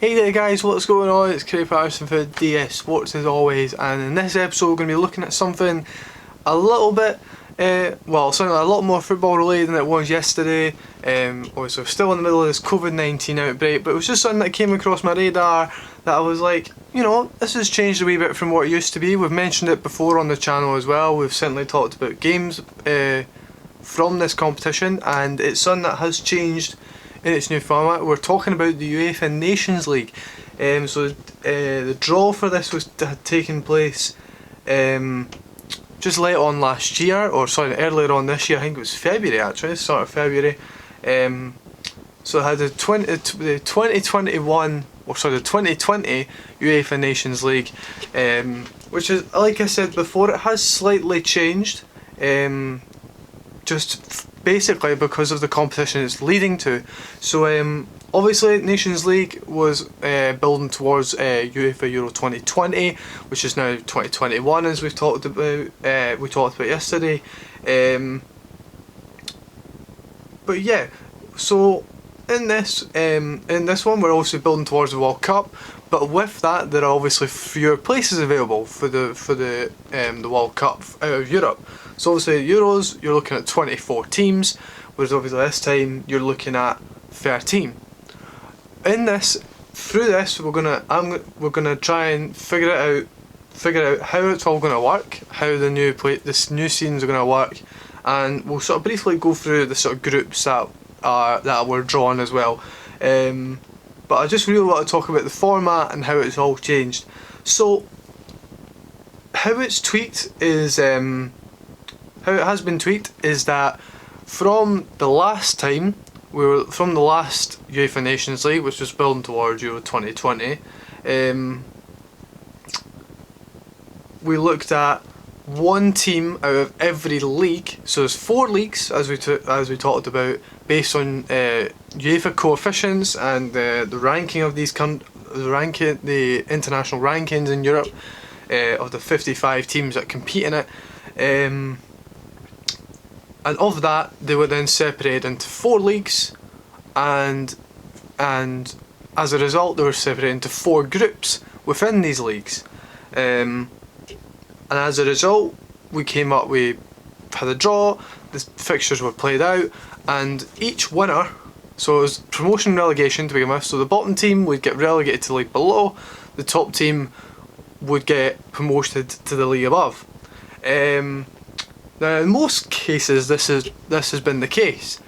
Hey there guys, what's going on? It's Craig Patterson for DS Sports as always, and in this episode we're going to be looking at something a little bit, something a lot more football related than it was yesterday. Obviously we're still in the middle of this COVID-19 outbreak, but it was just something that came across my radar that I was like, you know, this has changed a wee bit from what it used to be. We've mentioned it before on the channel as well. We've certainly talked about games from this competition, and it's something that has changed in its new format. We're talking about the UEFA Nations League. The draw for this had taken place just late on last year, earlier on this year. I think it was February actually, start of February. So it had the 2020 UEFA Nations League, which is, like I said before, it has slightly changed. Just basically because of the competition it's leading to. So obviously Nations League was building towards UEFA Euro 2020, which is now 2021, as we've talked about. We talked about yesterday. But yeah, so in this one we're also building towards the World Cup. But with that, there are obviously fewer places available for the World Cup out of Europe. So obviously Euros, you're looking at 24 teams, whereas obviously this time you're looking at 13. Through this, we're gonna try and figure out how it's all gonna work, how this new season's gonna work, and we'll sort of briefly go through the sort of groups that we're drawing as well. But I just really want to talk about the format and how it's all changed. So how it's tweaked is how it has been tweaked is that from the last UEFA Nations League, which was building towards Euro 2020, we looked at one team out of every league. So there's 4 leagues, as we talked about, based on UEFA coefficients and the ranking of the international rankings in Europe of the 55 teams that compete in it. And of that, they were then separated into 4 leagues, and as a result, they were separated into 4 groups within these leagues. And as a result, we had a draw. The fixtures were played out, and each winner, so it was promotion and relegation to begin with. So the bottom team would get relegated to the league below. The top team would get promoted to the league above. Now, in most cases, this has been the case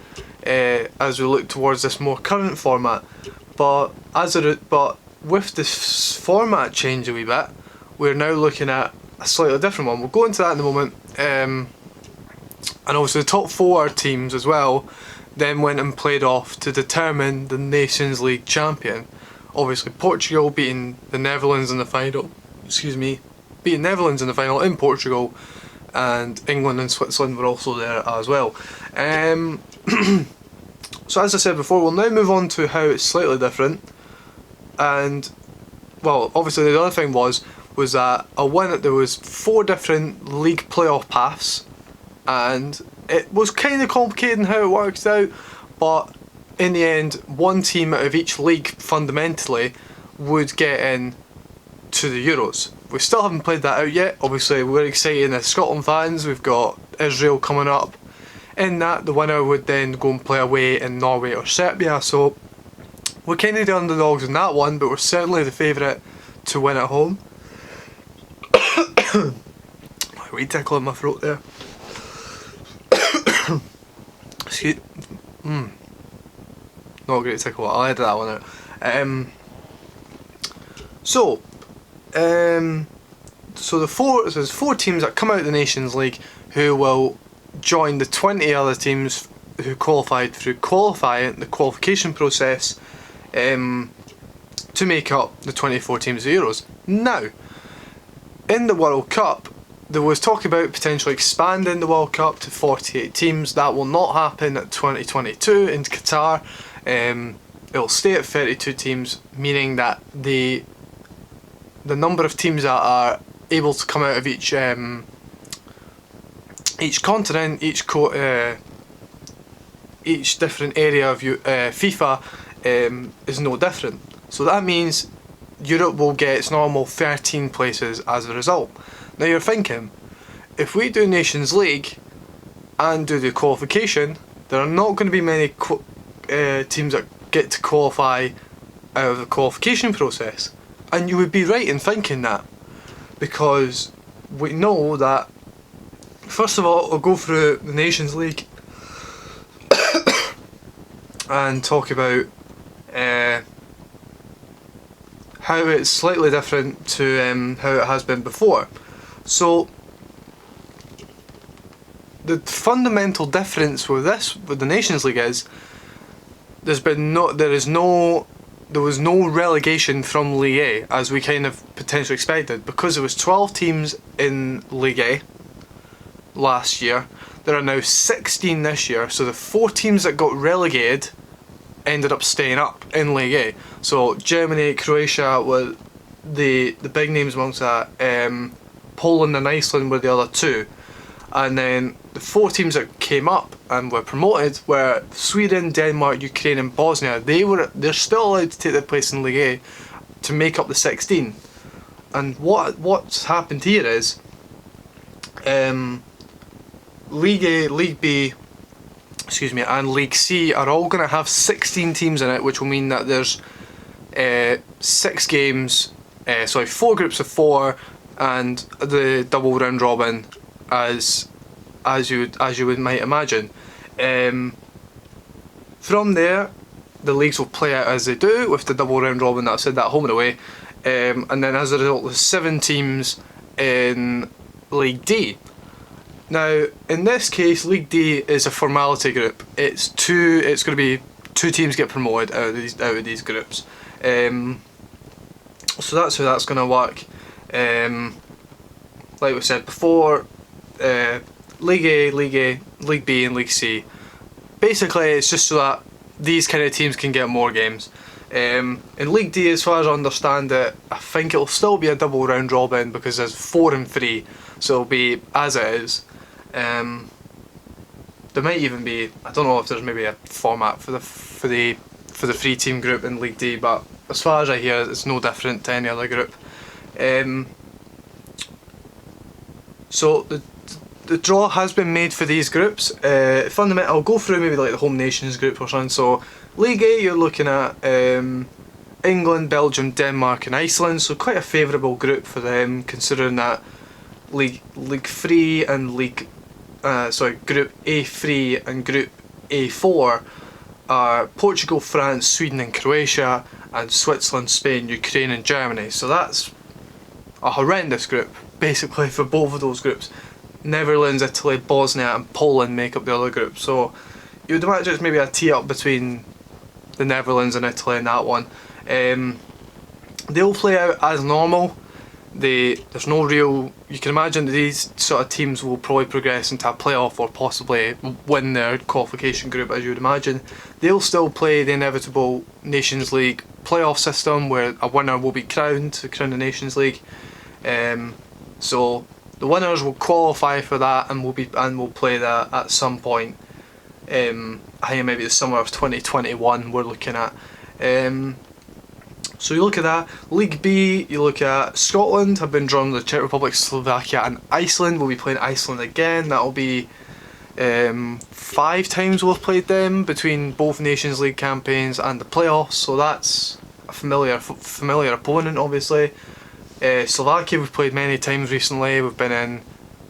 as we look towards this more current format. But with this format change a wee bit, we're now looking at a slightly different one. We'll go into that in a moment. And also the top 4 teams as well then went and played off to determine the Nations League champion. Obviously, Portugal beating the Netherlands in the final. Beating Netherlands in the final in Portugal. And England and Switzerland were also there as well. So as I said before, we'll now move on to how it's slightly different. And well, obviously the other thing was that there was 4 different league playoff paths, and it was kind of complicated in how it worked out. But in the end, one team out of each league fundamentally would get in to the Euros. We still haven't played that out yet. Obviously we're excited as Scotland fans. We've got Israel coming up. In that, the winner would then go and play away in Norway or Serbia. So we're kind of the underdogs in that one, but we're certainly the favourite to win at home. Wee tickle in my throat there. Excuse. Not a great tickle. I'll edit that one out. So there's 4 teams that come out of the Nations League who will join the 20 other teams who qualified through the qualification process to make up the 24 teams of Euros. Now, in the World Cup, there was talk about potentially expanding the World Cup to 48 teams. That will not happen at 2022 in Qatar. It will stay at 32 teams, meaning that the number of teams that are able to come out of each continent, each different area of FIFA is no different. So that means Europe will get its normal 13 places as a result. Now you're thinking, if we do Nations League and do the qualification, there are not going to be many teams that get to qualify out of the qualification process. And you would be right in thinking that, because we know that, first of all, I'll go through the Nations League and talk about how it's slightly different to how it has been before. So the fundamental difference with the Nations League is there was no relegation from League A, as we kind of potentially expected, because there was 12 teams in League A last year. There are now 16 this year, so the 4 teams that got relegated ended up staying up in League A. So Germany, Croatia were the big names amongst that. Poland and Iceland were the other 2. And then the 4 teams that came up and were promoted were Sweden, Denmark, Ukraine and Bosnia. They're still allowed to take their place in League A to make up the 16. And what's happened here is League A, League B, and League C are all going to have 16 teams in it, which will mean that there's 6 games, 4 groups of 4, and the double round robin, as you might imagine. From there, the leagues will play out as they do with the double round robin that I've said, that home and away, and then as a result, there's 7 teams in League D. Now, in this case, League D is a formality group. It's going to be 2 teams get promoted out of these groups. So that's how that's going to work. Like we said before, League A, League B and League C. Basically, it's just so that these kind of teams can get more games. In League D, as far as I understand it, I think it'll still be a double round robin because there's 4 and 3, so it'll be as it is. There might even be, I don't know if there's maybe a format for the 3 team group in League D, but as far as I hear, it's no different to any other group. So the draw has been made for these groups. Fundamentally, I'll go through maybe like the home nations group or something. So League A, you're looking at England, Belgium, Denmark and Iceland, so quite a favourable group for them, considering that League 3 and Group A3 and Group A4 are Portugal, France, Sweden and Croatia, and Switzerland, Spain, Ukraine and Germany. So that's a horrendous group, basically, for both of those groups. Netherlands, Italy, Bosnia and Poland make up the other group. So you would imagine it's maybe a tee-up between the Netherlands and Italy in that one. They'll play out as normal. There's no real, you can imagine that these sort of teams will probably progress into a playoff or possibly win their qualification group, as you would imagine. They'll still play the inevitable Nations League playoff system where a winner will be crowned to crown the Nations League. So the winners will qualify for that and will play that at some point. I think maybe the summer of 2021 we're looking at. So you look at that. League B, you look at Scotland have been drawn with the Czech Republic, Slovakia and Iceland. We'll be playing Iceland again. That'll be 5 times we've played them between both Nations League campaigns and the playoffs, so that's a familiar opponent, obviously. Slovakia we've played many times recently. We've been in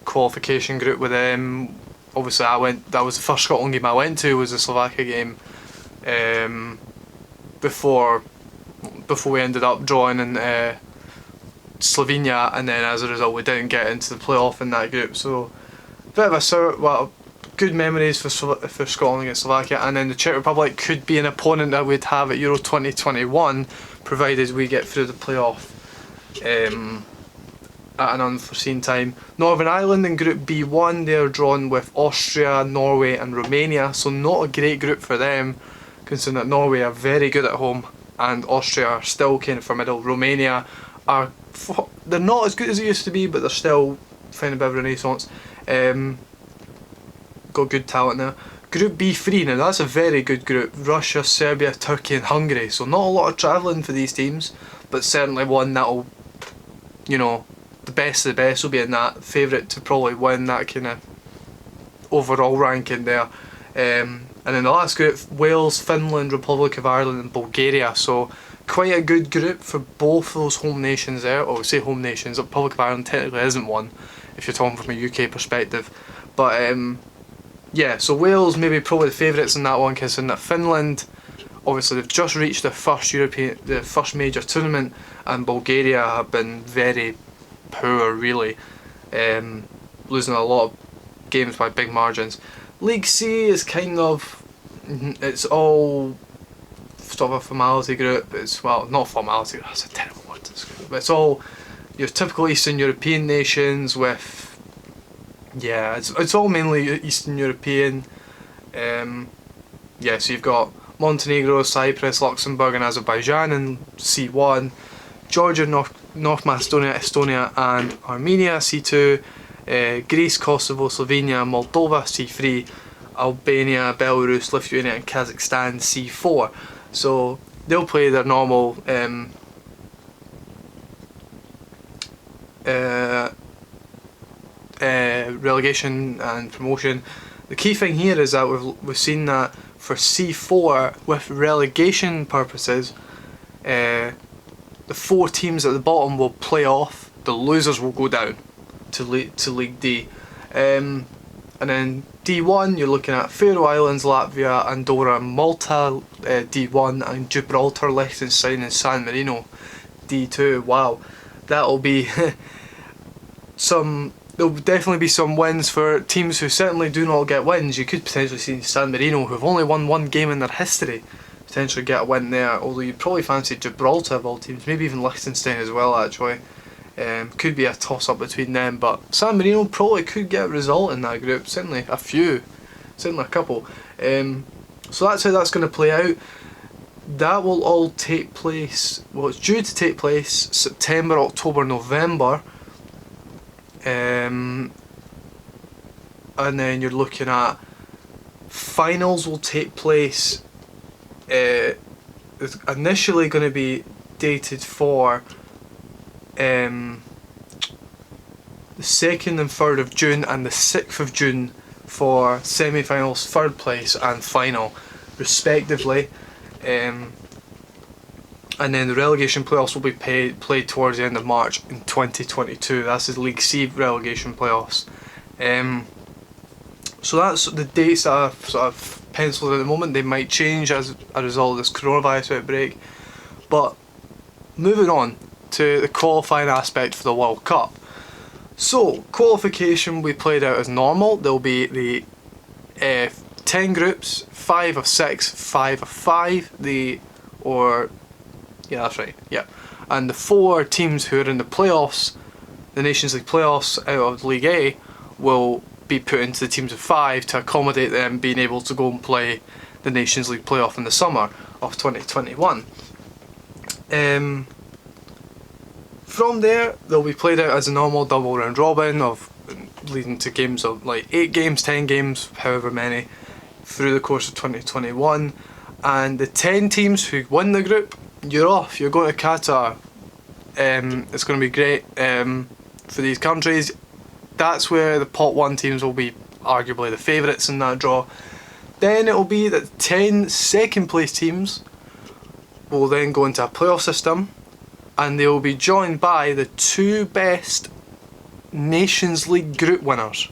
qualification group with them. Obviously that was the first Scotland game I went to, was the Slovakia game, before we ended up drawing in Slovenia, and then as a result we didn't get into the playoff in that group. So bit of a good memories for Scotland against Slovakia, and then the Czech Republic could be an opponent that we'd have at Euro 2021, provided we get through the playoff at an unforeseen time. Northern Ireland in Group B1, they're drawn with Austria, Norway and Romania, so not a great group for them, considering that Norway are very good at home and Austria are still kind of formidable. Romania they're not as good as they used to be, but they're still finding a bit of a renaissance. Got good talent there. Group B3, now that's a very good group. Russia, Serbia, Turkey and Hungary. So not a lot of travelling for these teams, but certainly one that'll, you know, the best of the best will be in that. Favourite to probably win that kind of overall ranking there. And then the last group, Wales, Finland, Republic of Ireland and Bulgaria. So quite a good group for both those home nations there. Or say home nations, the Republic of Ireland technically isn't one if you're talking from a UK perspective. But yeah, so Wales maybe probably the favourites in that one, considering that Finland, obviously they've just reached their first major tournament, and Bulgaria have been very poor really, losing a lot of games by big margins. League C is kind of, it's all sort of a formality group. It's, well, not formality, that's a terrible word to describe, but it's all your typical Eastern European nations with, yeah, it's all mainly Eastern European. Yeah, so you've got Montenegro, Cyprus, Luxembourg and Azerbaijan in C1, Georgia, North Macedonia, Estonia and Armenia C2, Greece, Kosovo, Slovenia, Moldova C3, Albania, Belarus, Lithuania and Kazakhstan C4. So they'll play their normal relegation and promotion. The key thing here is that we've seen that for C4, with relegation purposes, the 4 teams at the bottom will play off, the losers will go down to League D. And then D1, you're looking at Faroe Islands, Latvia, Andorra, Malta, D1, and Gibraltar, Liechtenstein and San Marino, D2. Wow, that'll be there'll definitely be some wins for teams who certainly do not get wins. You could potentially see San Marino, who've only won 1 game in their history, potentially get a win there, although you'd probably fancy Gibraltar of all teams, maybe even Liechtenstein as well actually. Could be a toss up between them, but San Marino probably could get a result in that group, certainly a few, certainly a couple. So that's how that's going to play out. That will all take place, well, it's due to take place September, October, November. And then you're looking at finals will take place, it's initially going to be dated for the 2nd and 3rd of June and the 6th of June for semi-finals, 3rd place and final respectively. And then the relegation playoffs will be played towards the end of March in 2022. That's the League C relegation playoffs. So that's the dates that are sort of penciled at the moment. They might change as a result of this coronavirus outbreak. But moving on to the qualifying aspect for the World Cup. So qualification will be played out as normal. There'll be the 10 groups, 5 of 6, 5 of 5. Yeah, that's right, yeah. And the 4 teams who are in the playoffs, the Nations League playoffs out of League A, will be put into the teams of 5 to accommodate them being able to go and play the Nations League playoff in the summer of 2021. From there, they'll be played out as a normal double round robin of leading to games of like 8 games, 10 games, however many, through the course of 2021. And the 10 teams who win the group, you're off, you're going to Qatar. It's going to be great for these countries. That's where the pot 1 teams will be arguably the favourites in that draw. Then it will be that 10 second place teams will then go into a playoff system, and they will be joined by the 2 best Nations League group winners.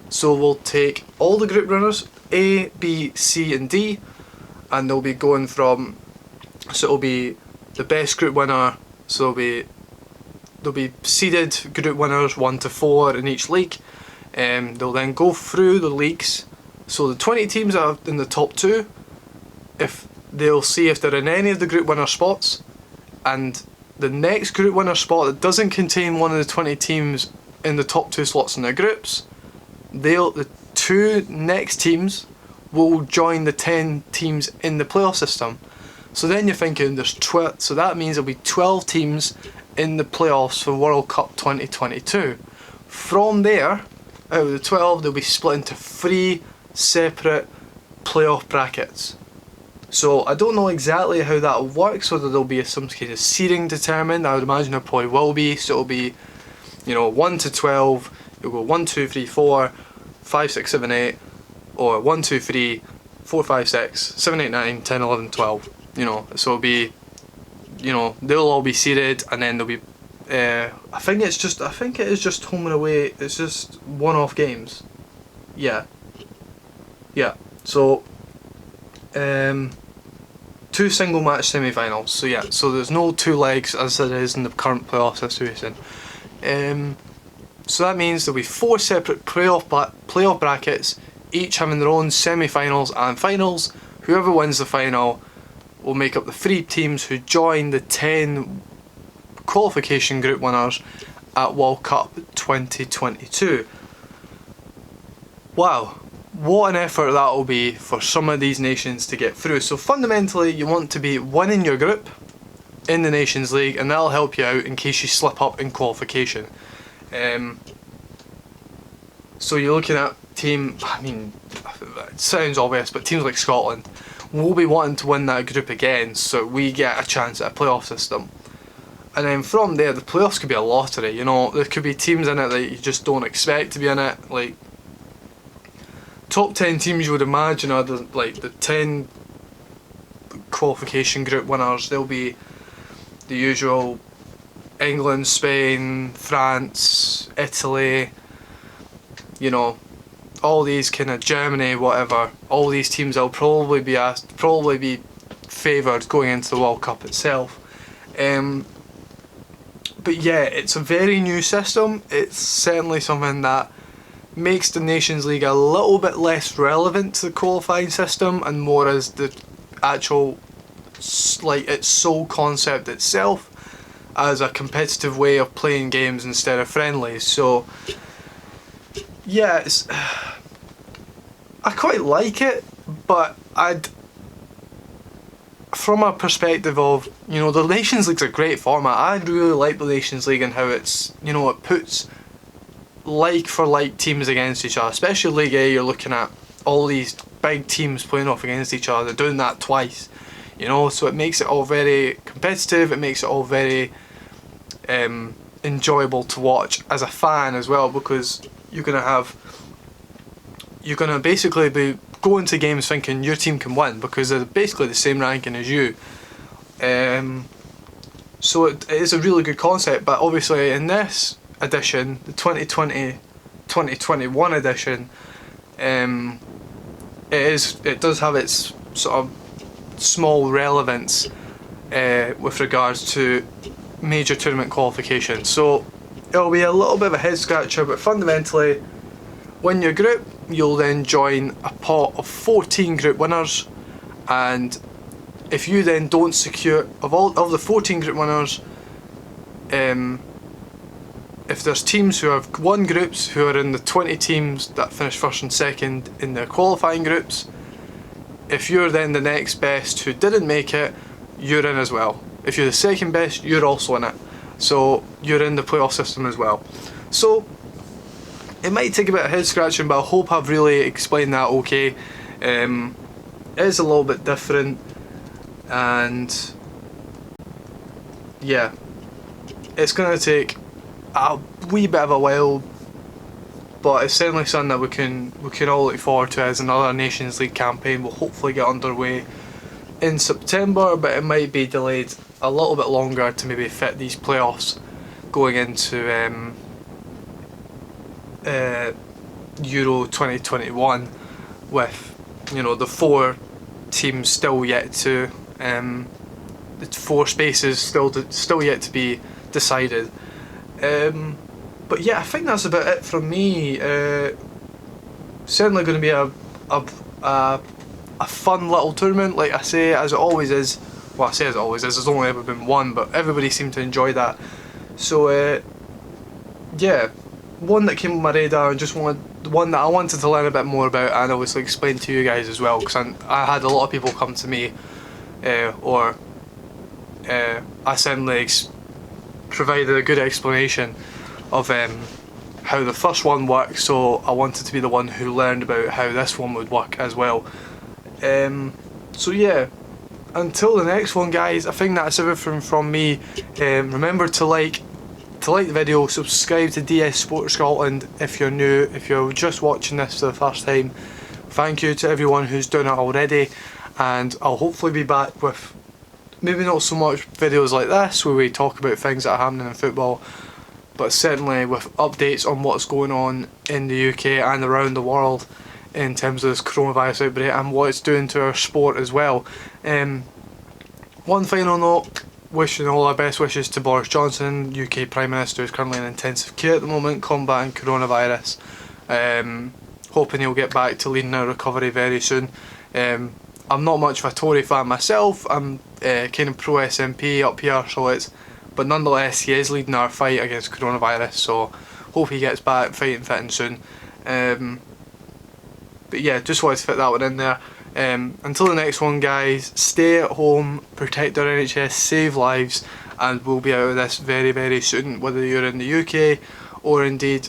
So we'll take all the group winners, A, B, C and D, and they'll be going from, so it'll be the best group winner, so there'll be seeded group winners 1 to 4 in each league. They'll then go through the leagues, so the 20 teams that are in the top 2, if they'll see if they're in any of the group winner spots, and the next group winner spot that doesn't contain one of the 20 teams in the top 2 slots in their groups, the 2 next teams will join the 10 teams in the playoff system. So then you're thinking there's 12, so that means there'll be 12 teams in the playoffs for World Cup 2022. From there, out of the 12, they'll be split into 3 separate playoff brackets. So I don't know exactly how that will work, so that there'll be some kind of seeding determined. I would imagine there probably will be, so it'll be, 1 to 12, you'll go 1, 2, 3, 4, 5, 6, 7, 8, or 1, 2, 3, 4, 5, 6, 7, 8, 9, 10, 11, 12, so it'll be, they'll all be seeded, and then there'll be, I think it is just home and away, it's just one-off games. Yeah, so, 2 single match semi-finals, so there's no 2 legs as there is in the current playoff situation. So that means there'll be 4 separate playoff brackets, each having their own semi-finals and finals. Whoever wins the final will make up the 3 teams who join the 10 qualification group winners at World Cup 2022. Wow, what an effort that will be for some of these nations to get through. So fundamentally, you want to be winning your group in the Nations League, and that'll help you out in case you slip up in qualification. So you're looking at it sounds obvious, but teams like Scotland will be wanting to win that group again, so we get a chance at a playoff system. And then from there, the playoffs could be a lottery. There could be teams in it that you just don't expect to be in it. Like, top 10 teams you would imagine are the 10 qualification group winners. They'll be the usual England, Spain, France, Italy, all these kind of Germany, whatever. All these teams will probably be favoured going into the World Cup itself. But yeah, it's a very new system. It's certainly something that makes the Nations League a little bit less relevant to the qualifying system and more as the actual, its sole concept itself as a competitive way of playing games instead of friendlies. So yeah, I quite like it, but from a perspective of, the Nations League's a great format. I really like the Nations League and how it's, it puts like for like teams against each other. Especially League A, you're looking at all these big teams playing off against each other. They're doing that twice, so it makes it all very competitive. It makes it all very enjoyable to watch as a fan as well, because you're gonna basically be going to games thinking your team can win because they're basically the same ranking as you. So it is a really good concept, but obviously in this edition, the 2020-2021 edition, it does have its sort of small relevance with regards to major tournament qualification. So it'll be a little bit of a head scratcher, but fundamentally, win your group, you'll then join a pot of 14 group winners, and if you then don't secure of the 14 group winners, if there's teams who have won groups who are in the 20 teams that finish first and second in their qualifying groups, if you're then the next best who didn't make it, you're in as well. If you're the second best, you're also in it. So you're in the playoff system as well. So it might take a bit of head scratching, but I hope I've really explained that okay. It is a little bit different, and yeah, it's going to take a wee bit of a while, but it's certainly something that we can all look forward to as another Nations League campaign will hopefully get underway in September, but it might be delayed a little bit longer to maybe fit these playoffs going into Euro 2021 with the 4 teams still yet to the 4 spaces still yet to be decided. But yeah, I think that's about it from me. Certainly going to be a fun little tournament, like I say, as it always is. Well, I say as it always is, there's only ever been one, but everybody seemed to enjoy that. So yeah, one that came on my radar and one that I wanted to learn a bit more about and obviously explain to you guys as well, because I had a lot of people come to me or I certainly provided a good explanation of how the first one works, so I wanted to be the one who learned about how this one would work as well. So yeah, until the next one, guys, I think that's everything from me. Remember to like the video, subscribe to DS Sport Scotland if you're new, if you're just watching this for the first time. Thank you to everyone who's done it already, and I'll hopefully be back with maybe not so much videos like this where we talk about things that are happening in football, but certainly with updates on what's going on in the UK and around the world in terms of this coronavirus outbreak and what it's doing to our sport as well. One final note, wishing all our best wishes to Boris Johnson, UK Prime Minister, who's currently in intensive care at the moment combating coronavirus. Hoping he'll get back to leading our recovery very soon. I'm not much of a Tory fan myself, I'm kind of pro SNP up here, but nonetheless he is leading our fight against coronavirus, so hope he gets back fighting fit and soon. But yeah, just wanted to fit that one in there. Until the next one, guys, stay at home, protect our NHS, save lives, and we'll be out of this very, very soon, whether you're in the UK or indeed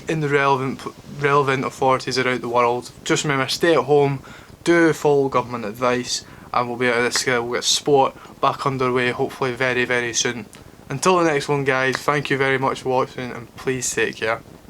in the relevant authorities around the world. Just remember, stay at home, do follow government advice, and we'll be out of this together. We'll get sport back underway hopefully very, very soon. Until the next one, guys, thank you very much for watching, and please take care.